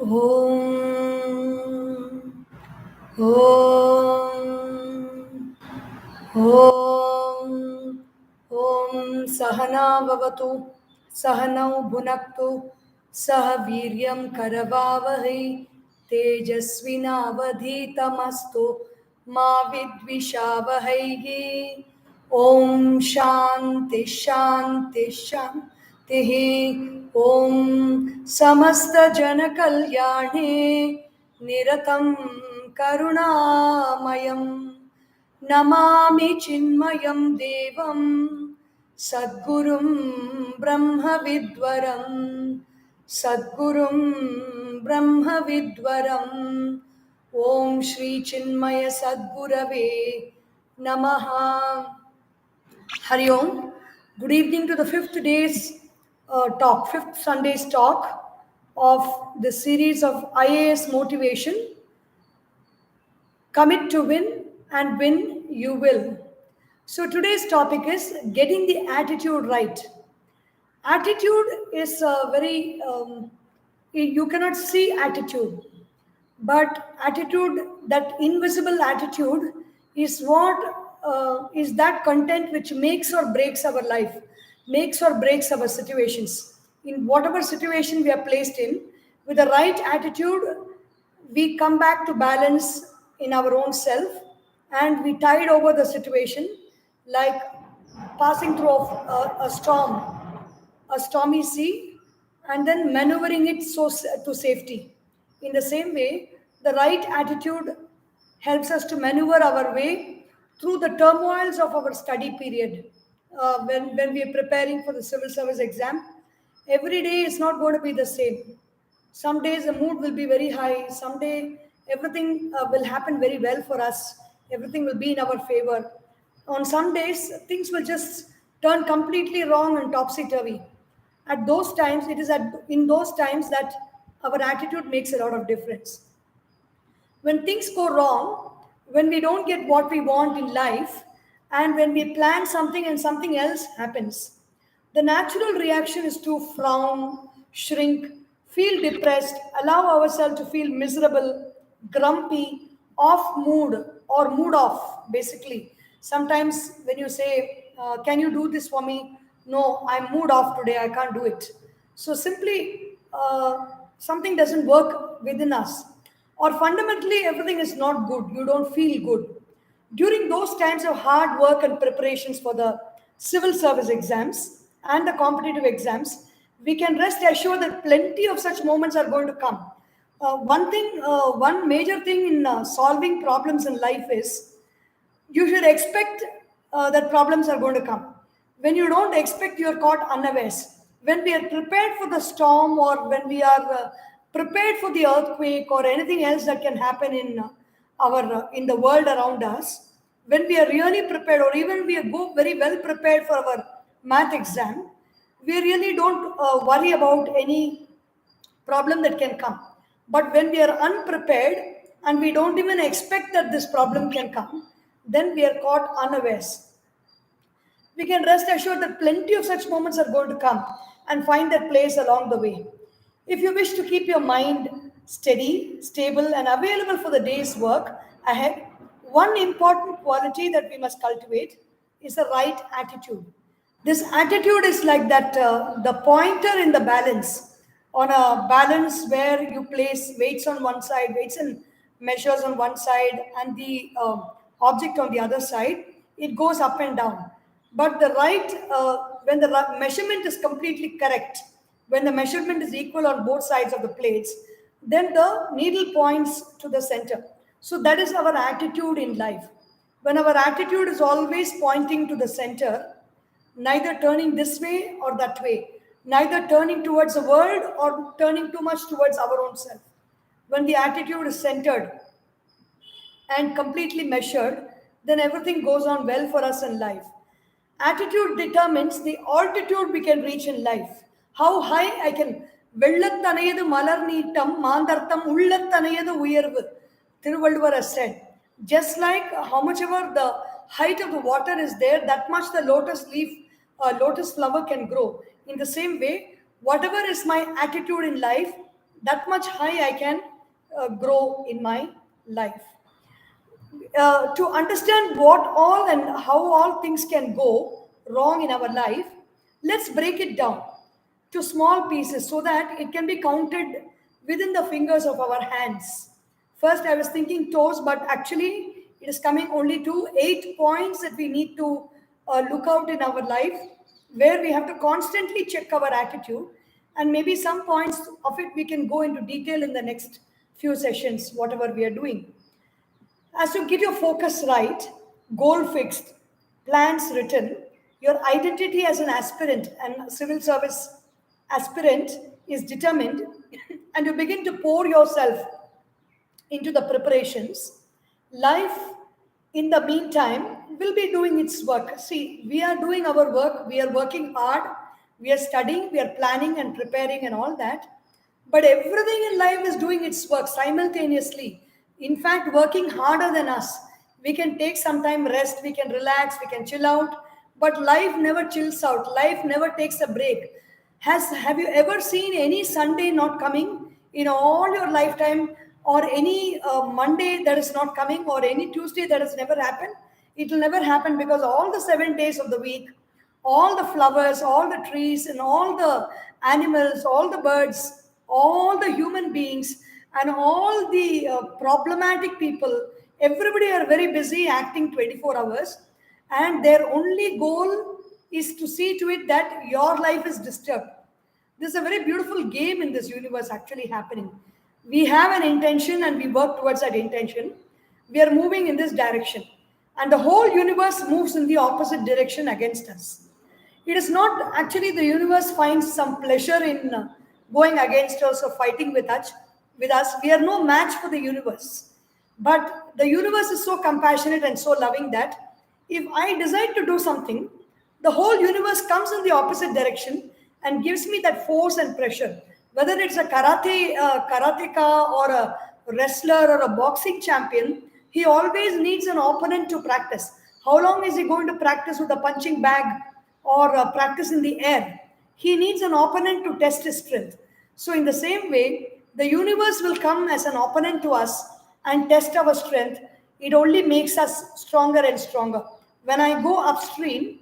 Om Om Om Om Sahana Vavatu Sahanau Bhunaktu Sah Viryam Karavavahi Tejasvinavadhitamastu Ma Vidvishavahaihi Om Shanti Shanti Shanti Om Samasta Jana Kalyane Niratam Karunamayam Namami Chinmayam Devam Sadgurum Brahma Vidwaram Sadgurum Brahma Vidwaram Om Shri Chinmaya Sadgurave Namaha. Hari Om. Good evening to the fifth Sunday's talk of the series of IAS Motivation. Commit to win and win you will. So today's topic is getting the attitude right. Attitude is you cannot see attitude, but attitude, that invisible attitude, is is that content which makes or breaks our life, makes or breaks our situations. In whatever situation we are placed in, with the right attitude, we come back to balance in our own self, and we tide over the situation like passing through a storm, a stormy sea, and then maneuvering it to safety. In the same way, the right attitude helps us to maneuver our way through the turmoils of our study period. When we are preparing for the civil service exam, every day is not going to be the same. Some days the mood will be very high. Some day everything will happen very well for us. Everything will be in our favor. On some days, things will just turn completely wrong and topsy-turvy. At those times, in those times that our attitude makes a lot of difference. When things go wrong, when we don't get what we want in life, and when we plan something and something else happens, the natural reaction is to frown, shrink, feel depressed, allow ourselves to feel miserable, grumpy, off mood, or mood off, basically. Sometimes when you say, can you do this for me? No, I'm mood off today, I can't do it. So simply, something doesn't work within us. Or fundamentally, everything is not good, you don't feel good. During those times of hard work and preparations for the civil service exams and the competitive exams, we can rest assured that plenty of such moments are going to come. One major thing in solving problems in life is you should expect that problems are going to come. When you don't expect, you're caught unawares. When we are prepared for the storm, or when we are prepared for the earthquake or anything else that can happen in the world around us, when we are really prepared, or even we go very well prepared for our math exam, we really don't worry about any problem that can come. But when we are unprepared and we don't even expect that this problem can come, then we are caught unawares. We can rest assured that plenty of such moments are going to come and find their place along the way. If you wish to keep your mind steady, stable, and available for the day's work ahead, one important quality that we must cultivate is the right attitude. This attitude is like that the pointer in the balance, on a balance where you place weights on one side, weights and measures on one side, and the object on the other side. It goes up and down. But when the measurement is completely correct, when the measurement is equal on both sides of the plates, then the needle points to the center. So that is our attitude in life. When our attitude is always pointing to the center, neither turning this way or that way, neither turning towards the world or turning too much towards our own self. When the attitude is centered and completely measured, then everything goes on well for us in life. Attitude determines the altitude we can reach in life. How high I can. வெள்ளத்தனையது மலர் நீட்டம் மாந்தர்த்தம் உள்ளத்தனையது உயர்வு, Tirukkural has said. Just like how much ever the height of the water is there, that much the lotus flower can grow. In the same way, whatever is my attitude in life, that much high I can grow in my life. To understand what all and how all things can go wrong in our life, let's break it down to small pieces so that it can be counted within the fingers of our hands. First, I was thinking toes, but actually, it is coming only to 8 points that we need to look out in our life, where we have to constantly check our attitude. And maybe some points of it we can go into detail in the next few sessions, whatever we are doing. As you get your focus right, goal fixed, plans written, your identity as an aspirant and civil service aspirant is determined, and you begin to pour yourself into the preparations, life in the meantime will be doing its work. See, we are doing our work, we are working hard, we are studying, we are planning and preparing and all that. But everything in life is doing its work simultaneously. In fact, working harder than us. We can take some time rest, we can relax, we can chill out. But life never chills out. Life never takes a break. Have you ever seen any Sunday not coming in all your lifetime, or any Monday that is not coming, or any Tuesday that has never happened? It will never happen, because all the 7 days of the week, all the flowers, all the trees, and all the animals, all the birds, all the human beings, and all the problematic people, everybody are very busy acting 24 hours, and their only goal is to see to it that your life is disturbed. There's a very beautiful game in this universe actually happening. We have an intention and we work towards that intention. We are moving in this direction, and the whole universe moves in the opposite direction against us. It is not actually the universe finds some pleasure in going against us or fighting with us. With us, we are no match for the universe. But the universe is so compassionate and so loving that if I decide to do something, the whole universe comes in the opposite direction and gives me that force and pressure. Whether it's a karateka or a wrestler or a boxing champion, he always needs an opponent to practice. How long is he going to practice with a punching bag or practice in the air? He needs an opponent to test his strength. So, in the same way, the universe will come as an opponent to us and test our strength. It only makes us stronger and stronger. When I go upstream,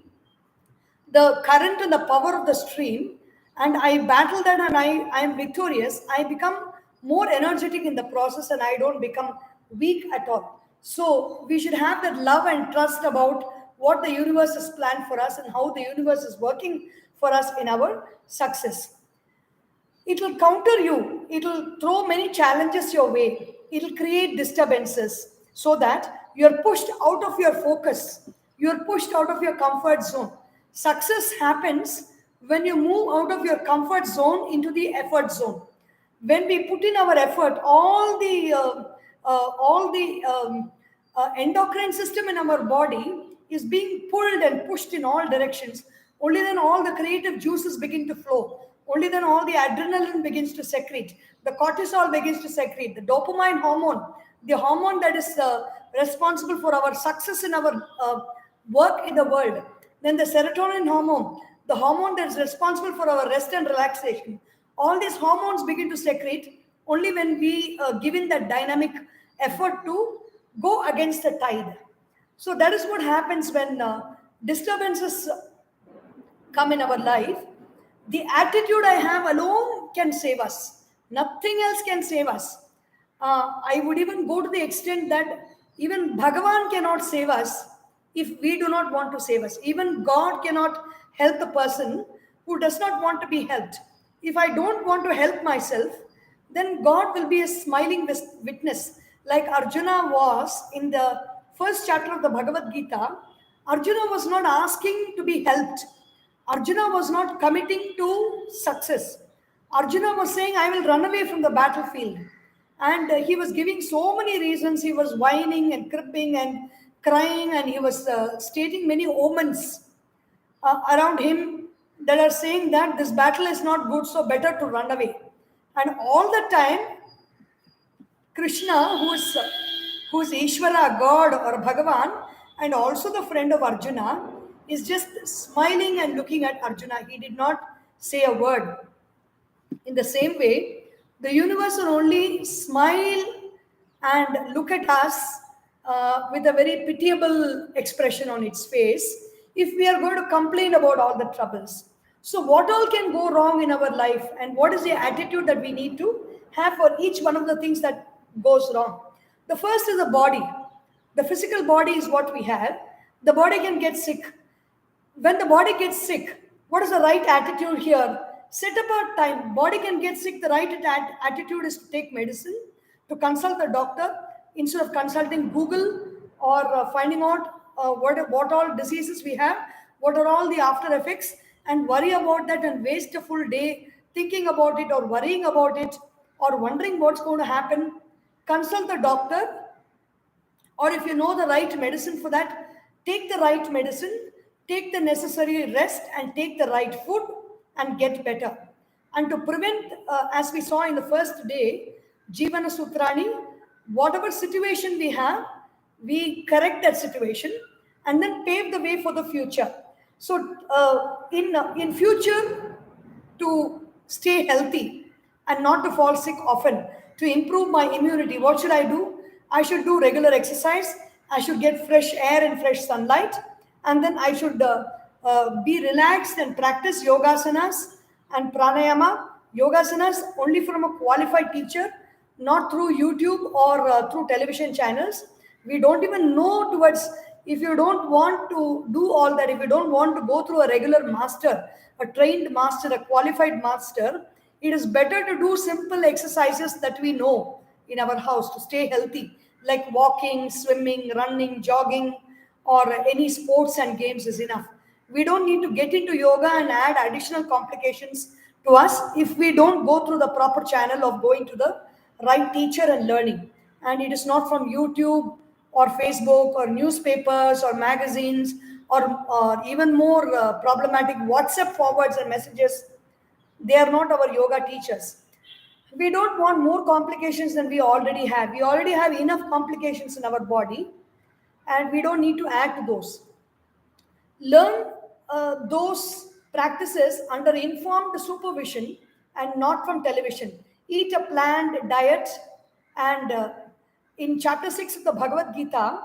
the current and the power of the stream, and I battle that, and I am victorious, I become more energetic in the process, and I don't become weak at all. So we should have that love and trust about what the universe has planned for us and how the universe is working for us in our success. It will counter you, it will throw many challenges your way, it will create disturbances so that you're pushed out of your focus, you're pushed out of your comfort zone. Success happens when you move out of your comfort zone into the effort zone. When we put in our effort, all the endocrine system in our body is being pulled and pushed in all directions. Only then all the creative juices begin to flow. Only then all the adrenaline begins to secrete. The cortisol begins to secrete. The dopamine hormone, the hormone that is responsible for our success in our work in the world. Then the serotonin hormone, the hormone that is responsible for our rest and relaxation. All these hormones begin to secrete only when we give in that dynamic effort to go against the tide. So that is what happens when disturbances come in our life. The attitude I have alone can save us. Nothing else can save us. I would even go to the extent that even Bhagavan cannot save us if we do not want to save us. Even God cannot help the person who does not want to be helped. If I don't want to help myself, then God will be a smiling witness. Like Arjuna was in the first chapter of the Bhagavad Gita, Arjuna was not asking to be helped. Arjuna was not committing to success. Arjuna was saying, I will run away from the battlefield. And he was giving so many reasons. He was whining and cribbing and crying, and he was stating many omens around him that are saying that this battle is not good, so better to run away. And all the time, Krishna, who is Ishvara, God or Bhagavan, and also the friend of Arjuna, is just smiling and looking at Arjuna. He did not say a word. In the same way, The universe will only smile and look at us with a very pitiable expression on its face if we are going to complain about all the troubles. So, what all can go wrong in our life, and what is the attitude that we need to have for each one of the things that goes wrong? The first is the body. The physical body is what we have. The body can get sick. When the body gets sick, what is the right attitude here? Set apart time. Body can get sick. The right attitude is to take medicine, to consult the doctor instead of consulting Google or finding out what all diseases we have, what are all the after effects, and worry about that and waste a full day thinking about it or worrying about it or wondering what's going to happen. Consult the doctor, or if you know the right medicine for that, take the right medicine, take the necessary rest, and take the right food and get better. And to prevent, as we saw in the first day, Jivana Sutrani, whatever situation we have, we correct that situation and then pave the way for the future. So, in future, to stay healthy and not to fall sick often, to improve my immunity, what should I do? I should do regular exercise. I should get fresh air and fresh sunlight. And then I should be relaxed and practice yogasanas and pranayama. Yogasanas only from a qualified teacher, not through YouTube or through television channels. We don't even know towards, if you don't want to do all that, if you don't want to go through a regular master, a trained master, a qualified master, it is better to do simple exercises that we know in our house to stay healthy, like walking, swimming, running, jogging, or any sports and games is enough. We don't need to get into yoga and add additional complications to us if we don't go through the proper channel of going to the right teacher and learning. And it is not from YouTube or Facebook or newspapers or magazines or even more problematic WhatsApp forwards and messages. They are not our yoga teachers. We don't want more complications than we already have. We already have enough complications in our body, and we don't need to add to those. Learn those practices under informed supervision and not from television. Eat a planned diet, and in chapter 6 of the Bhagavad Gita,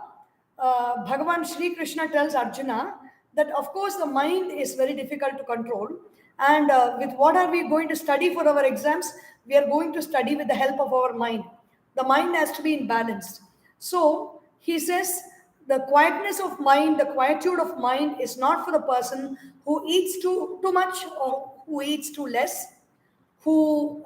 Bhagavan Sri Krishna tells Arjuna that, of course, the mind is very difficult to control. And with what are we going to study for our exams? We are going to study with the help of our mind. The mind has to be in balance. So he says, the quietness of mind, the quietude of mind is not for the person who eats too much or who eats too less, who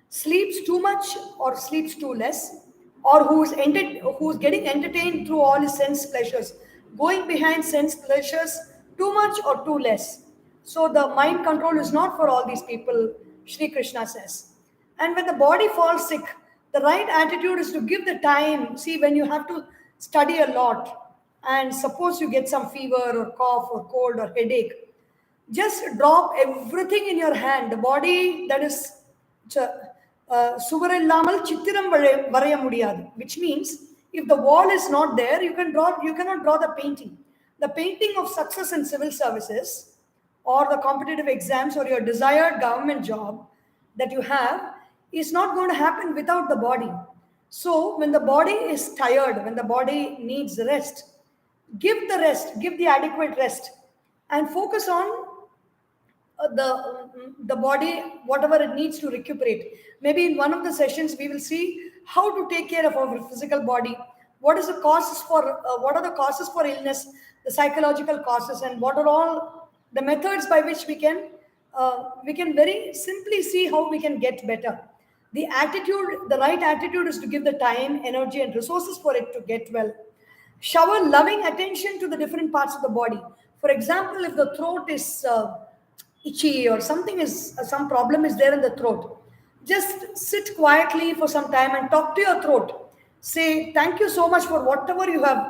sleeps too much or sleeps too less, or who's getting entertained through all his sense pleasures, going behind sense pleasures too much or too less. So the mind control is not for all these people, Sri Krishna says. And when the body falls sick, the right attitude is to give the time. See, when you have to study a lot, and suppose you get some fever or cough or cold or headache, just drop everything in your hand. The body that is சுவர் இல்லாமல் சித்திரம் வரைய முடியாது, which means if the wall is not there, you cannot draw the painting. The painting of success in civil services or the competitive exams or your desired government job that you have is not going to happen without the body. So when the body is tired, when the body needs rest, give the rest, give the adequate rest, and focus on the body, whatever it needs to recuperate. Maybe in one of the sessions we will see how to take care of our physical body. What is the causes for what are the causes for illness, the psychological causes, and what are all the methods by which we can very simply see how we can get better. The attitude, the right attitude is to give the time, energy, and resources for it to get well. Shower loving attention to the different parts of the body. For example, if the throat is itchy or something is some problem is there in the throat, just sit quietly for some time and talk to your throat. Say thank you so much for whatever you have,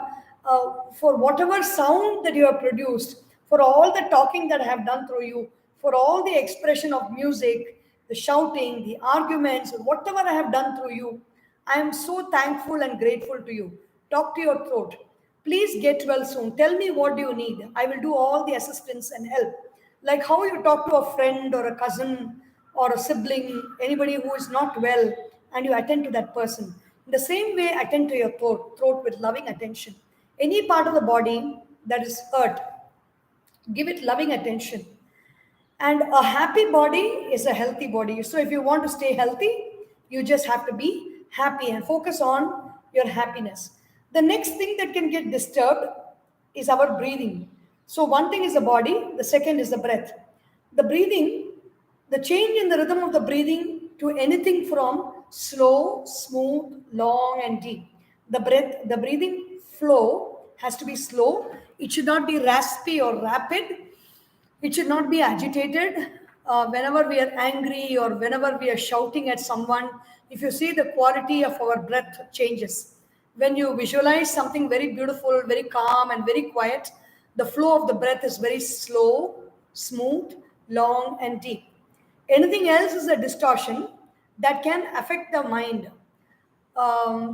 for whatever sound that you have produced, for all the talking that I have done through you, for all the expression of music, the shouting, the arguments, whatever I have done through you. I am so thankful and grateful to you. Talk to your throat. Please get well soon. Tell me what do you need. I will do all the assistance and help. Like how you talk to a friend or a cousin or a sibling, anybody who is not well, and you attend to that person. In the same way, attend to your throat with loving attention. Any part of the body that is hurt, give it loving attention. And a happy body is a healthy body. So if you want to stay healthy, you just have to be happy and focus on your happiness. The next thing that can get disturbed is our breathing. So one thing is the body, the second is the breath. The breathing, the change in the rhythm of the breathing to anything from slow, smooth, long, and deep. The breathing flow has to be slow. It should not be raspy or rapid. It should not be agitated. Whenever we are angry or whenever we are shouting at someone, if you see, the quality of our breath changes. When you visualize something very beautiful, very calm, and very quiet, the flow of the breath is very slow, smooth, long, and deep. Anything else is a distortion that can affect the mind.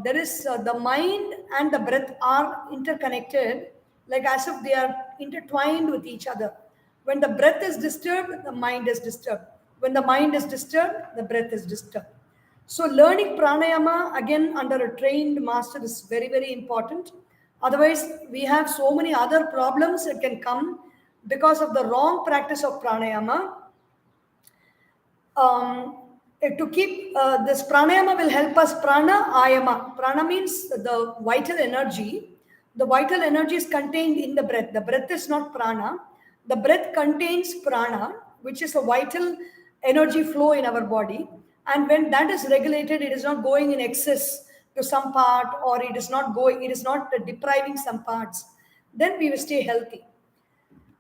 There is the mind and the breath are interconnected, like as if they are intertwined with each other. When the breath is disturbed, the mind is disturbed. When the mind is disturbed, the breath is disturbed. So learning pranayama again under a trained master is very, very important. Otherwise, we have so many other problems that can come because of the wrong practice of pranayama. To keep this pranayama will help us. Prana means the vital energy. The vital energy is contained in the breath. The breath is not prana. The breath contains prana, which is a vital energy flow in our body. And when that is regulated, it is not going in excess to some part, or it is not depriving some parts. Then we will stay healthy.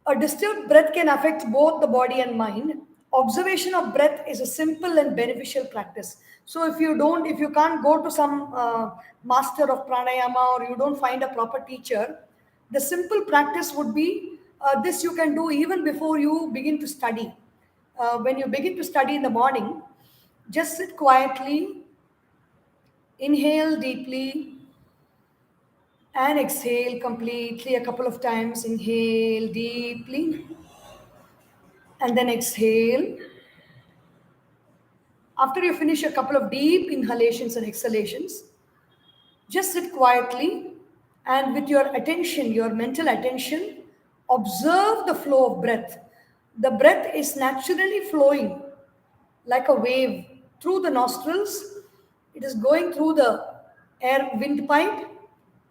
A disturbed breath can affect both the body and mind. Observation of breath is a simple and beneficial practice. So if you can't go to some master of pranayama, or you don't find a proper teacher, the simple practice would be this you can do even before you begin to study. When you begin to study in the morning, just sit quietly, inhale deeply, and exhale completely a couple of times. Inhale deeply and then exhale. After you finish a couple of deep inhalations and exhalations, just sit quietly and with your attention, your mental attention, observe the flow of breath. The breath is naturally flowing like a wave through the nostrils. It is going through the air windpipe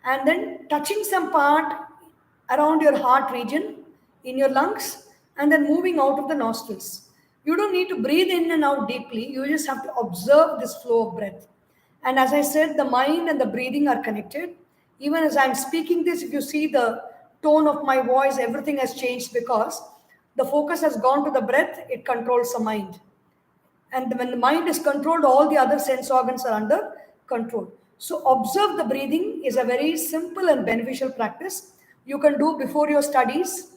and then touching some part around your heart region, in your lungs, and then moving out of the nostrils. You don't need to breathe in and out deeply. You just have to observe this flow of breath. And as I said, the mind and the breathing are connected. Even as I'm speaking this, if you see the tone of my voice, everything has changed because the focus has gone to the breath, it controls the mind. And when the mind is controlled, all the other sense organs are under control. So observe the breathing is a very simple and beneficial practice. You can do before your studies.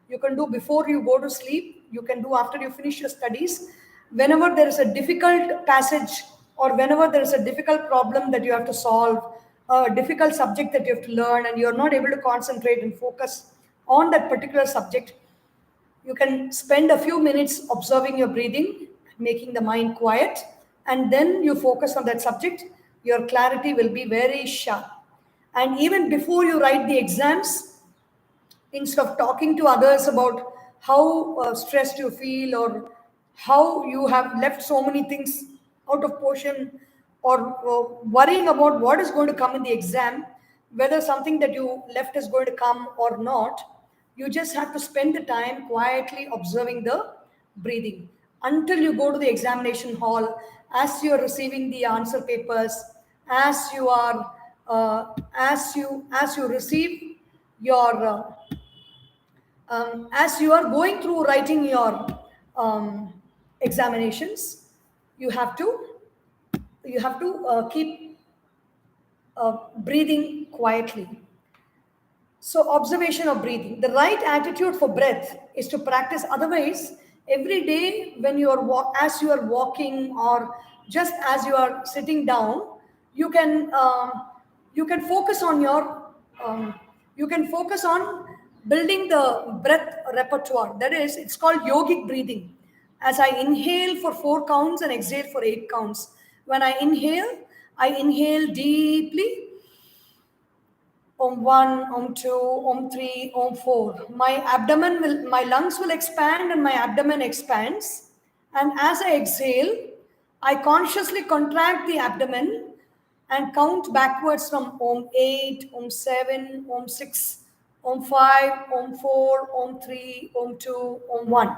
You can do before you go to sleep. You can do after you finish your studies. Whenever there is a difficult passage or whenever there is a difficult problem that you have to solve, a difficult subject that you have to learn, and you're not able to concentrate and focus on that particular subject, you can spend a few minutes observing your breathing, making the mind quiet, and then you focus on that subject. Your clarity will be very sharp. And even before you write the exams, instead of talking to others about how stressed you feel or how you have left so many things out of portion, or worrying about what is going to come in the exam, whether something that you left is going to come or not, you just have to spend the time quietly observing the breathing until you go to the examination hall. As you are receiving the answer papers, as you are as you receive your as you are going through writing your examinations, you have to keep breathing quietly. So observation of breathing. The right attitude for breath is to practice. Otherwise, every day when you are as you are walking or just as you are sitting down, you can focus on your you can focus on building the breath repertoire. That is, it's called yogic breathing. as I inhale for 4 counts and exhale for 8 counts. When I inhale deeply. Om 1, Om 2, Om 3, Om 4. My lungs will expand and my abdomen expands. And as I exhale, I consciously contract the abdomen and count backwards from Om 8, Om 7, Om 6, Om 5, Om 4, Om 3, Om 2, Om 1.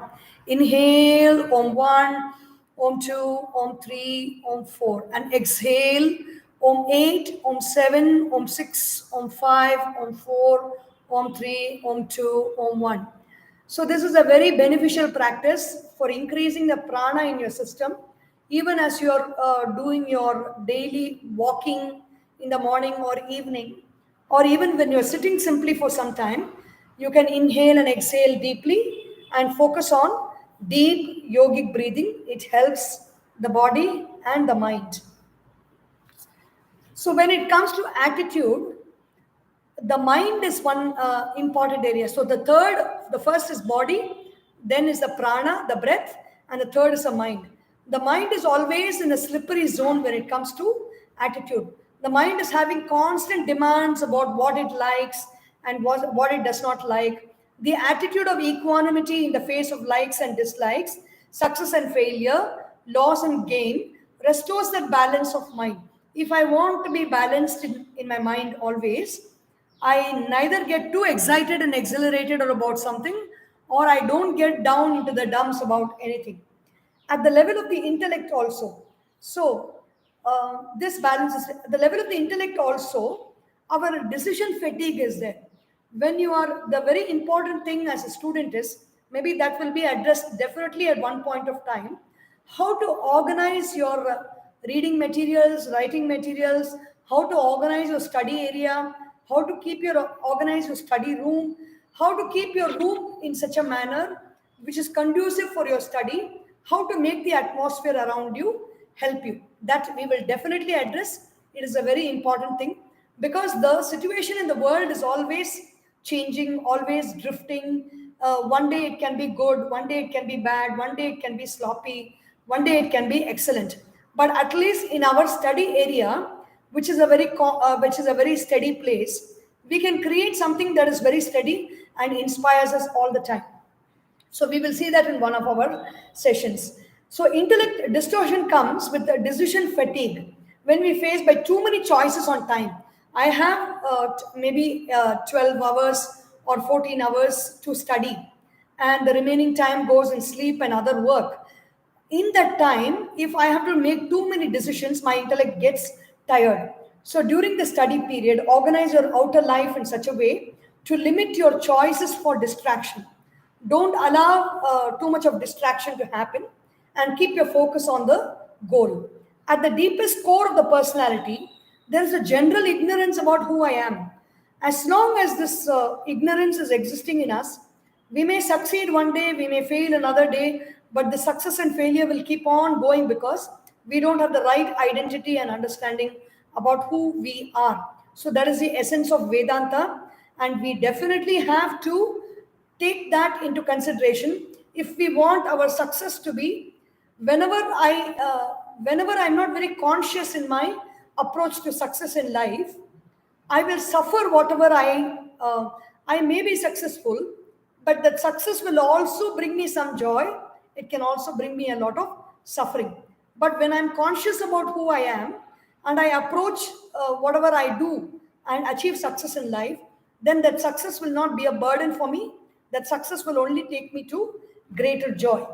Inhale, Om 1, Om 2, Om 3, Om 4. And exhale, Om 8, Om 7, Om 6, Om 5, Om 4, Om 3, Om 2, Om 1. So this is a very beneficial practice for increasing the prana in your system. Even as you're doing your daily walking in the morning or evening, or even when you're sitting simply for some time, you can inhale and exhale deeply and focus on deep yogic breathing. It helps the body and the mind. So when it comes to attitude, the mind is one important area. So the first is body, then is the prana, the breath, and the third is the mind. The mind is always in a slippery zone when it comes to attitude. The mind is having constant demands about what it likes and what it does not like. The attitude of equanimity in the face of likes and dislikes, success and failure, loss and gain, restores that balance of mind. If I want to be balanced in my mind always, I neither get too excited and exhilarated or about something, or I don't get down into the dumps about anything. At the level of the intellect also. So, this balance is at the level of the intellect also, our decision fatigue is there. When you are, the very important thing as a student is, maybe that will be addressed definitely at one point of time, how to organize your reading materials, writing materials, how to organize your study area, how to organize your study room, how to keep your room in such a manner which is conducive for your study, how to make the atmosphere around you help you. That we will definitely address. It is a very important thing because the situation in the world is always changing, always drifting. One day it can be good, one day it can be bad, one day it can be sloppy, one day it can be excellent. But at least in our study area, which is a very steady place, we can create something that is very steady and inspires us all the time. So we will see that in one of our sessions. So intellect distortion comes with the decision fatigue when we face by too many choices on time. I have maybe 12 hours or 14 hours to study, and the remaining time goes in sleep and other work. In that time, if I have to make too many decisions, my intellect gets tired. So during the study period, organize your outer life in such a way to limit your choices for distraction. Don't allow too much of distraction to happen and keep your focus on the goal. At the deepest core of the personality, there is a general ignorance about who I am. As long as this ignorance is existing in us, we may succeed one day, we may fail another day, but the success and failure will keep on going because we don't have the right identity and understanding about who we are. So that is the essence of Vedanta, and we definitely have to take that into consideration if we want our success to be. Whenever I'm not very conscious in my approach to success in life, I will suffer whatever I may be successful, but that success will also bring me some joy. It can also bring me a lot of suffering. But when I'm conscious about who I am and I approach whatever I do and achieve success in life, then that success will not be a burden for me. That success will only take me to greater joy.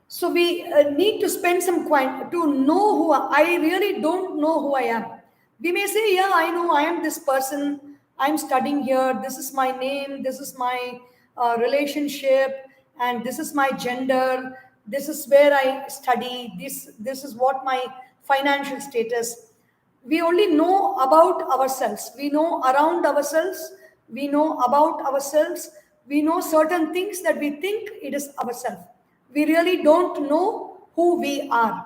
So we need to spend some time to know I really don't know who I am. We may say, yeah, I know I am this person. I'm studying here. This is my name. This is my relationship. And this is my gender. This is where I study. This is what my financial status. We only know about ourselves. We know around ourselves. We know about ourselves. We know certain things that we think it is ourselves. We really don't know who we are.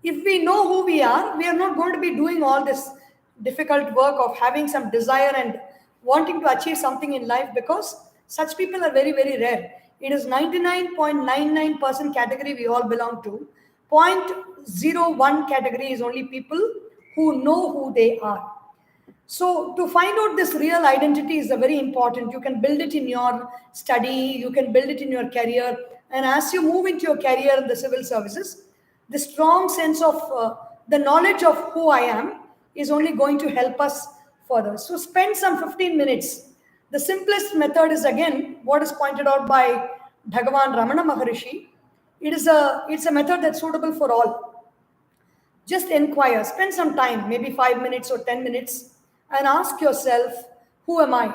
If we know who we are not going to be doing all this difficult work of having some desire and wanting to achieve something in life, because such people are very, very rare. It is 99.99% category we all belong to. 0.01 category is only people who know who they are. So to find out this real identity is a very important. You can build it in your study, you can build it in your career, and as you move into your career in the civil services, the strong sense of the knowledge of who I am is only going to help us further. So spend some 15 minutes. The simplest method is again what is pointed out by Bhagavan Ramana Maharishi. It's a method that's suitable for all. Just inquire, spend some time, maybe 5 minutes or 10 minutes, and ask yourself, who am I?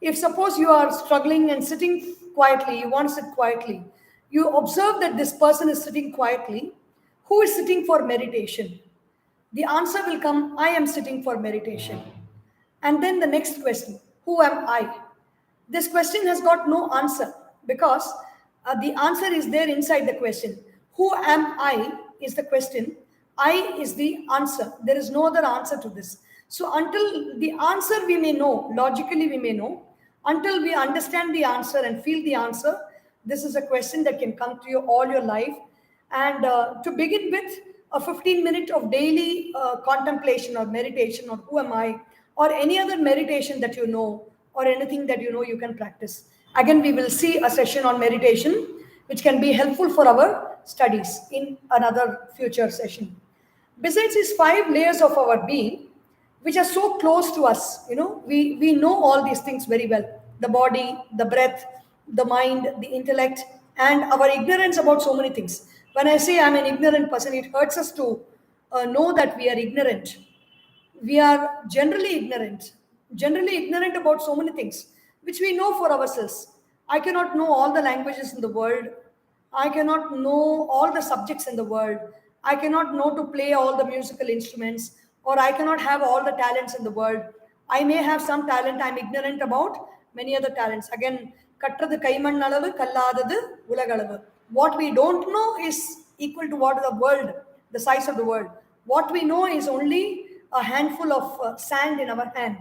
If suppose you are struggling and sitting quietly, you want to sit quietly, you observe that this person is sitting quietly, who is sitting for meditation? The answer will come, I am sitting for meditation. And then the next question, who am I? This question has got no answer because the answer is there inside the question. Who am I is the question. I is the answer. There is no other answer to this. So until the answer we may know, logically we may know, until we understand the answer and feel the answer, this is a question that can come to you all your life. And to begin with, a 15-minute of daily contemplation or meditation or who am I, or any other meditation that you know, or anything that you know you can practice. Again, we will see a session on meditation, which can be helpful for our studies in another future session. Besides these 5 layers of our being, which are so close to us, we know all these things very well. The body, the breath, the mind, the intellect, and our ignorance about so many things. When I say I'm an ignorant person, it hurts us to know that we are ignorant. We are generally ignorant about so many things, which we know for ourselves. I cannot know all the languages in the world. I cannot know all the subjects in the world. I cannot know to play all the musical instruments, or I cannot have all the talents in the world. I may have some talent, I'm ignorant about many other talents. Again, katrathu kaimannalavu kalladadu ulagalavu. What we don't know is equal to what the world, the size of the world. What we know is only a handful of sand in our hand.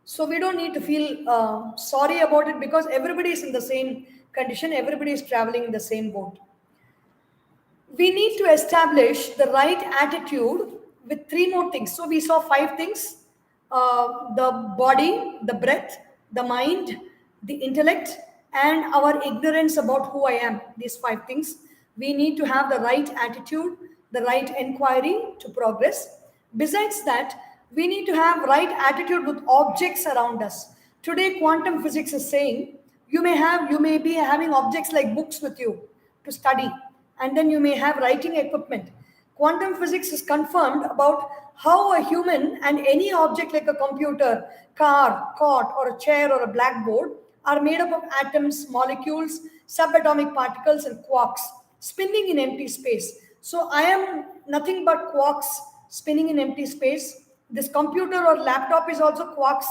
So we don't need to feel sorry about it because everybody is in the same condition, everybody is traveling in the same boat. We need to establish the right attitude with 3 more things. So we saw 5 things: the body, the breath, the mind, the intellect, and our ignorance about who I am. These 5 things. We need to have the right attitude, the right inquiry to progress. Besides that, we need to have right attitude with objects around us. Today, quantum physics is saying you may be having objects like books with you to study, and then you may have writing equipment. Quantum physics is confirmed about how a human and any object like a computer, car, cot, or a chair or a blackboard are made up of atoms, molecules, subatomic particles, and quarks spinning in empty space. So I am nothing but quarks spinning in empty space. This computer or laptop is also quarks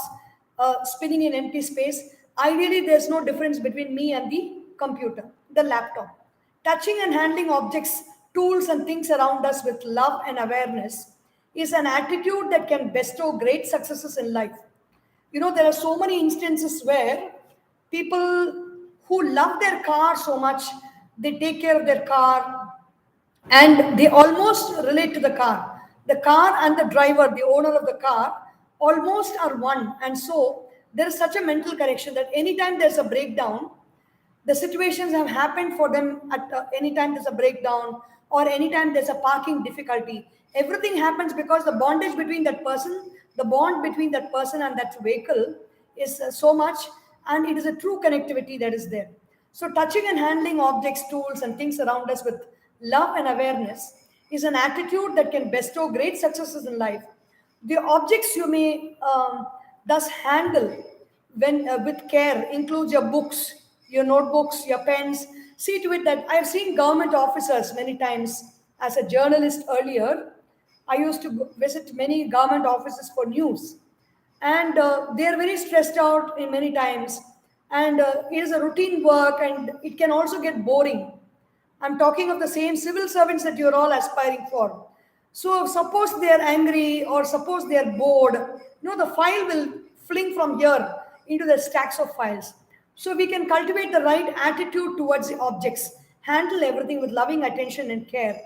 spinning in empty space. Ideally, there's no difference between me and the computer, the laptop. Touching and handling objects, tools, and things around us with love and awareness is an attitude that can bestow great successes in life. There are so many instances where people who love their car so much, they take care of their car and they almost relate to the car. The car and the driver, the owner of the car, almost are one. And so there is such a mental connection that anytime there's a breakdown, the situations have happened for them at any time there's a breakdown or anytime there's a parking difficulty. Everything happens because the bondage between that person, the bond between that person and that vehicle is so much, and it is a true connectivity that is there. So touching and handling objects, tools, and things around us with love and awareness is an attitude that can bestow great successes in life. The objects you may thus handle when with care includes your books, your notebooks, your pens. See to it that I've seen government officers many times. As a journalist earlier, I used to visit many government offices for news, and they are very stressed out in many times. And it is a routine work, and it can also get boring. I'm talking of the same civil servants that you're all aspiring for. So suppose they are angry or suppose they are bored, the file will fling from here into the stacks of files. So we can cultivate the right attitude towards the objects, handle everything with loving attention and care,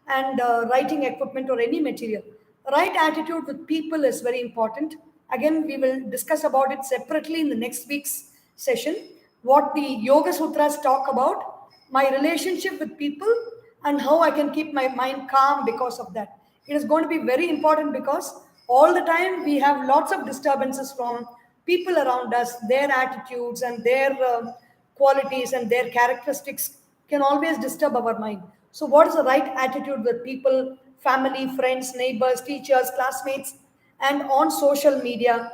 and writing equipment or any material. Right attitude with people is very important. Again, we will discuss about it separately in the next week's session. What the Yoga Sutras talk about, my relationship with people, and how I can keep my mind calm because of that. It is going to be very important because all the time we have lots of disturbances from people around us, their attitudes and their qualities and their characteristics can always disturb our mind. So, what is the right attitude with people, family, friends, neighbors, teachers, classmates, and on social media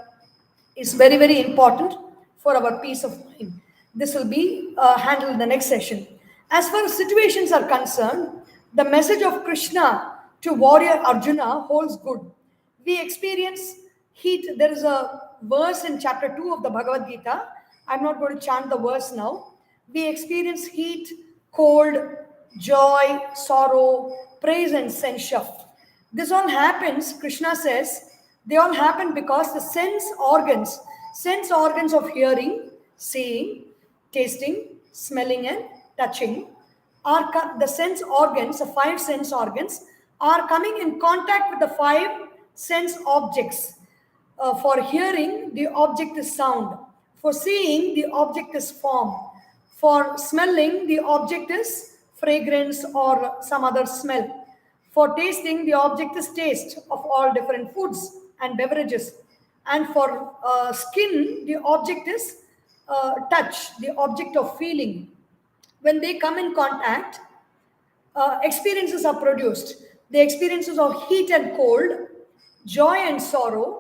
is very, very important for our peace of mind. This will be handled in the next session. As far as situations are concerned, the message of Krishna to warrior Arjuna holds good. We experience heat. There is a verse in chapter 2 of the Bhagavad Gita. I'm not going to chant the verse now. We experience heat, cold, joy, sorrow, praise, and censure. This all happens, Krishna says, they all happen because the sense organs of hearing, seeing, tasting, smelling, and touching, the sense organs, the five sense organs, are coming in contact with the five sense objects. For hearing, the object is sound. For seeing, the object is form. For smelling, the object is fragrance or some other smell. For tasting, the object is taste of all different foods and beverages. And for skin, the object is touch, the object of feeling. When they come in contact, experiences are produced. The experiences of heat and cold, joy and sorrow,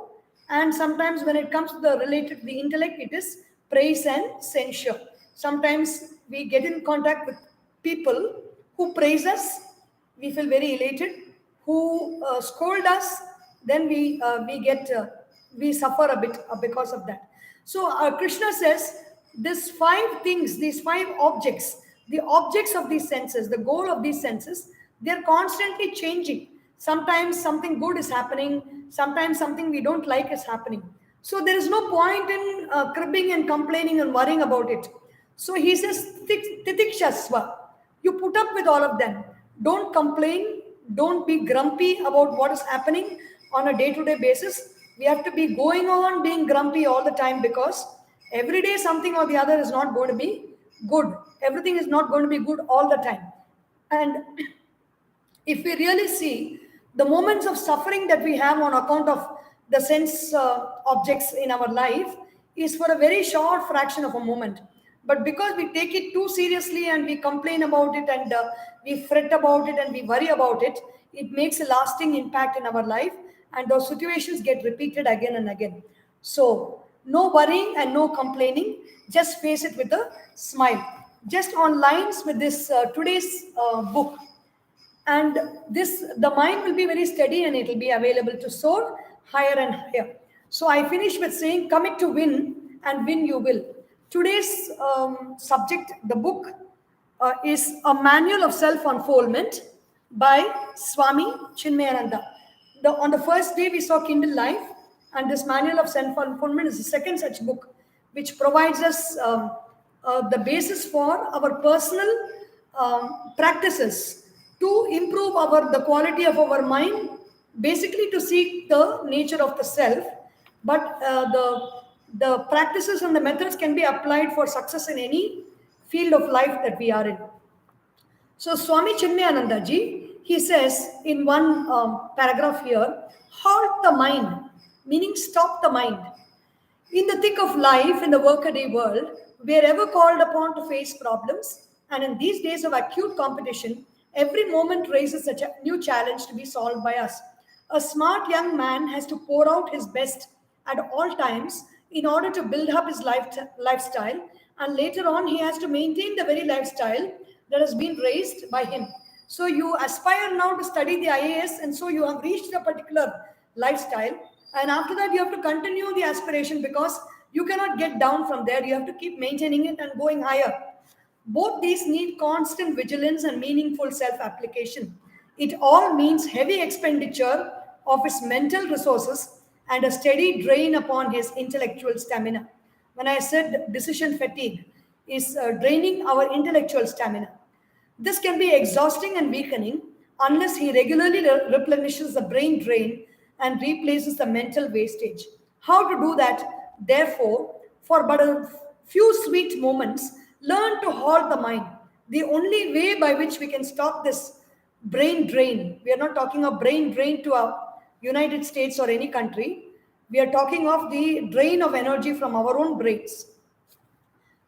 and sometimes when it comes to the related to the intellect, it is praise and censure. Sometimes we get in contact with people who praise us, we feel very elated. Who scold us, then we suffer a bit because of that. So Krishna says these five things, these five objects, the objects of these senses, the goal of these senses, they're constantly changing. Sometimes something good is happening, sometimes something we don't like is happening. So there is no point in cribbing and complaining and worrying about it. So he says, titikshasva, you put up with all of them. Don't complain, don't be grumpy about what is happening on a day-to-day basis. We have to be going on being grumpy all the time because every day something or the other is not going to be good. Everything is not going to be good all the time. And if we really see the moments of suffering that we have on account of the sense objects in our life is for a very short fraction of a moment. But because we take it too seriously and we complain about it and we fret about it and we worry about it, it makes a lasting impact in our life and those situations get repeated again and again. So no worrying and no complaining, just face it with a smile. Just on lines with this today's book. And the mind will be very steady and it will be available to soar higher and higher. So I finish with saying, commit to win and win you will. Today's subject, the book, is a manual of self-unfoldment by Swami Chinmaya. On the first day we saw Kindle Life, and this manual of self-unfoldment is the second such book, which provides us the basis for our personal practices to improve the quality of our mind, basically to seek the nature of the self. But the practices and the methods can be applied for success in any field of life that we are in. So Swami Chinmayananda ji, he says in one paragraph here, halt the mind, meaning stop the mind. In the thick of life, in the workaday world, we are ever called upon to face problems, and in these days of acute competition, every moment raises a new challenge to be solved by us. A smart young man has to pour out his best at all times in order to build up his lifestyle, and later on he has to maintain the very lifestyle that has been raised by him. So you aspire now to study the IAS, and so you have reached a particular lifestyle, and after that you have to continue the aspiration because you cannot get down from there. You have to keep maintaining it and going higher. Both these need constant vigilance and meaningful self-application. It all means heavy expenditure of his mental resources and a steady drain upon his intellectual stamina. when I said decision fatigue is draining our intellectual stamina. This can be exhausting and weakening unless he regularly replenishes the brain drain and replaces the mental wastage. How to do that? Therefore, for but a few sweet moments, learn to halt the mind. The only way by which we can stop this brain drain, we are not talking of brain drain to our United States or any country, we are talking of the drain of energy from our own brains.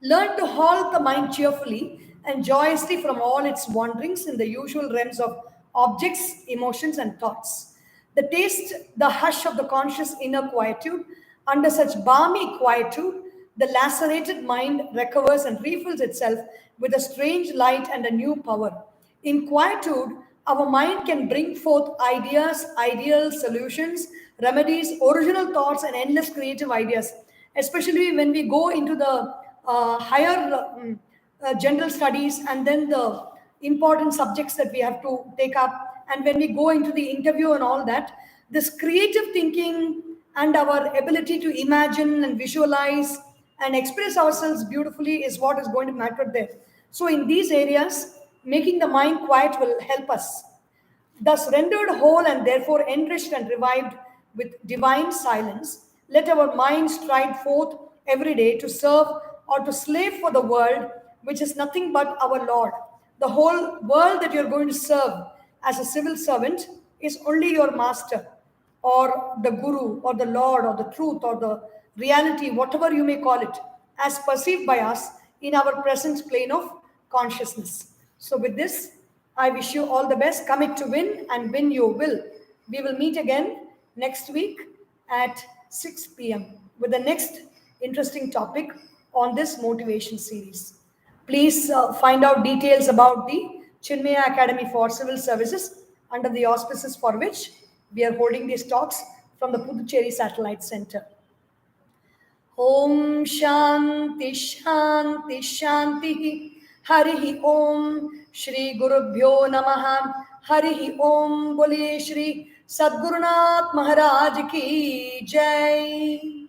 Learn to halt the mind cheerfully and joyously from all its wanderings in the usual realms of objects, emotions, and thoughts. The hush of the conscious inner quietude. Under such balmy quietude, the lacerated mind recovers and refills itself with a strange light and a new power. In quietude, our mind can bring forth ideas, ideals, solutions, remedies, original thoughts, and endless creative ideas, especially when we go into the higher general studies and then the important subjects that we have to take up. And when we go into the interview and all that, this creative thinking and our ability to imagine and visualize and express ourselves beautifully is what is going to matter there. So, in these areas, making the mind quiet will help us. Thus, rendered whole and therefore enriched and revived with divine silence, let our minds stride forth every day to serve or to slave for the world, which is nothing but our Lord. The whole world that you're going to serve as a civil servant is only your master, or the guru, or the Lord, or the truth, or the reality, whatever you may call it, as perceived by us in our present plane of consciousness. So, with this, I wish you all the best. Commit to win, and win you will. We will meet again next week at 6 p.m. with the next interesting topic on this motivation series. Please find out details about the Chinmaya Academy for Civil Services under the auspices for which we are holding these talks from the Puducherry Satellite Center. Om Shanti Shanti Shanti Harihi Om Shri Gurubhyo Namaha Harihi Om Bole Shri Sadgurunath Maharaj Ki Jai.